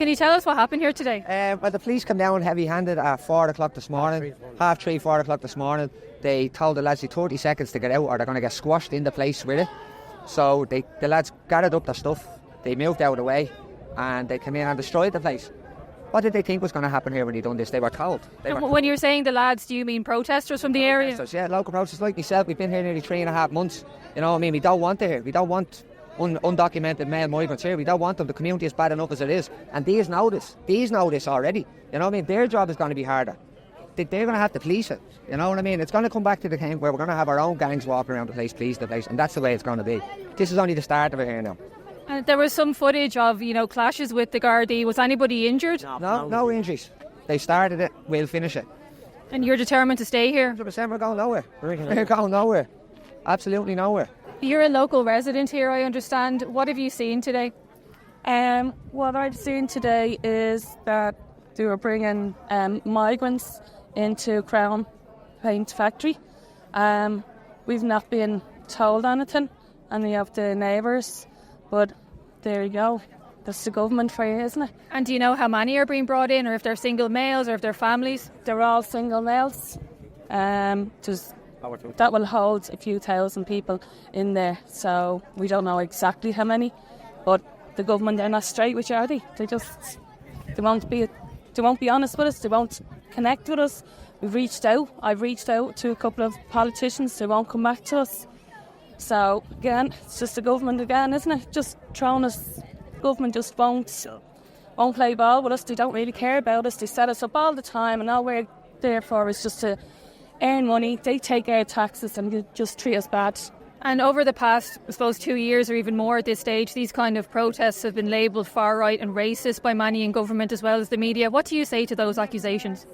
you tell us what happened here today? Well, the police came down heavy-handed at 4 o'clock this morning, 3:30, 4 o'clock this morning. They told the lads 30 seconds to get out or they're going to get squashed in the place with it. So the lads gathered up their stuff, they moved out of the way, and they came in and destroyed the place. What did they think was going to happen here when they done this? They were told. When you're saying the lads, do you mean protesters from the area? Yeah, local protesters like myself. We've been here nearly 3.5 months. You know what I mean? We don't want it here. We don't want undocumented male migrants here. We don't want them. The community is bad enough as it is. And these know this. These know this already. You know what I mean? Their job is going to be harder. They're going to have to police it. You know what I mean? It's going to come back to the thing where we're going to have our own gangs walking around the place, police the place. And that's the way it's going to be. This is only the start of it here now. And there was some footage of, clashes with the Gardaí. Was anybody injured? No injuries. They started it. We'll finish it. And you're determined to stay here? 100%. We're going nowhere. We're going nowhere. Absolutely nowhere. You're a local resident here, I understand. What have you seen today? What I've seen today is that they were bringing migrants into Crown Paint Factory. We've not been told anything, any of the neighbours, but there you go. That's the government for you, isn't it? And do you know how many are being brought in, or if they're single males, or if they're families? They're all single males. That will hold a few thousand people in there, so we don't know exactly how many. But the government, they're not straight with you, are they? They won't be honest with us. They won't connect with us. I've reached out to a couple of politicians. They won't come back to us. So again, it's just the government again, isn't it? Just throwing us. Government just won't play ball with us. They don't really care about us. They set us up all the time, and all we're there for is just to earn money. They take our taxes and just treat us bad. And over the past, I suppose, 2 years or even more at this stage, these kind of protests have been labelled far-right and racist by many in government as well as the media. What do you say to those accusations?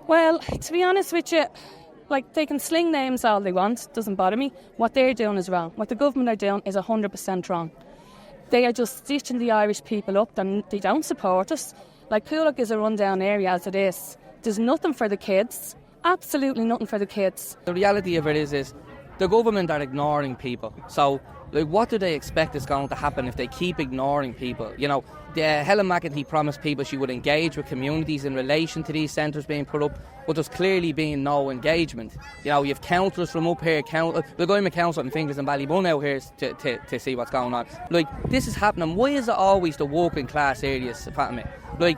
Well, to be honest with you, they can sling names all they want. It doesn't bother me. What they're doing is wrong. What the government are doing is 100% wrong. They are just stitching the Irish people up, and they don't support us. Coolock is a rundown area as it is. There's nothing for the kids. Absolutely nothing for the kids. The reality of it is the government are ignoring people. So, what do they expect is going to happen if they keep ignoring people? Helen McEntee promised people she would engage with communities in relation to these centres being put up, but there's clearly been no engagement. You have councillors from up here, I'm a councillor in Finglas and Ballybun out here to see what's going on. This is happening. Why is it always the working class areas, Fatima?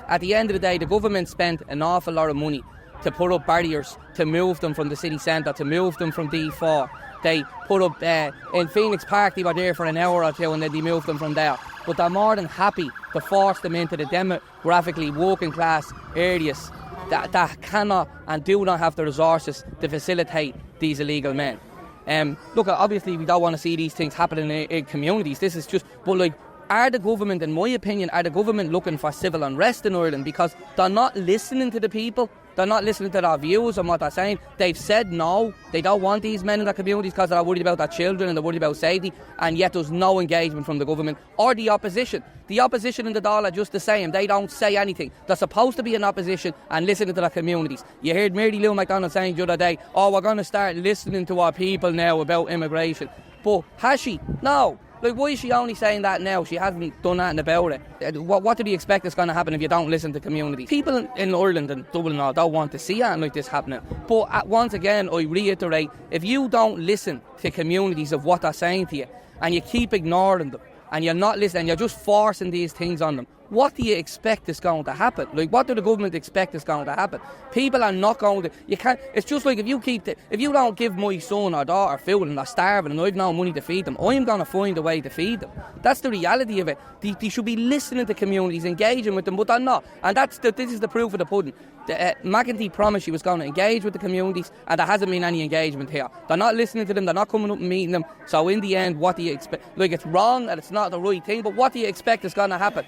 At the end of the day, the government spent an awful lot of money to put up barriers, to move them from the city centre, to move them from D4. They put up in Phoenix Park, they were there for an hour or two and then they moved them from there. But they're more than happy to force them into the demographically working class areas that cannot and do not have the resources to facilitate these illegal men. Obviously we don't want to see these things happening in communities. This is just, are the government, in my opinion, looking for civil unrest in Ireland? Because they're not listening to the people. They're not listening to their views and what they're saying. They've said no. They don't want these men in their communities because they're worried about their children and they're worried about safety. And yet there's no engagement from the government or the opposition. The opposition in the Dáil are just the same. They don't say anything. They're supposed to be in opposition and listening to their communities. You heard Mary Lou McDonald saying the other day, we're going to start listening to our people now about immigration. But has she? No. Why is she only saying that now? She hasn't done anything about it. What do you expect is going to happen if you don't listen to communities? People in Ireland and Dublin and all don't want to see anything like this happening. But once again, I reiterate, if you don't listen to communities of what they're saying to you and you keep ignoring them and you're not listening, you're just forcing these things on them, what do you expect is going to happen? What do the government expect is going to happen? People are not going to. You can't. It's just like if you don't give my son or daughter food and they're starving and I've no money to feed them, I'm going to find a way to feed them. That's the reality of it. They should be listening to communities, engaging with them, but they're not. And this is the proof of the pudding. McEntee promised she was going to engage with the communities, and there hasn't been any engagement here. They're not listening to them. They're not coming up and meeting them. So in the end, what do you expect? It's wrong and it's not the right thing. But what do you expect is going to happen?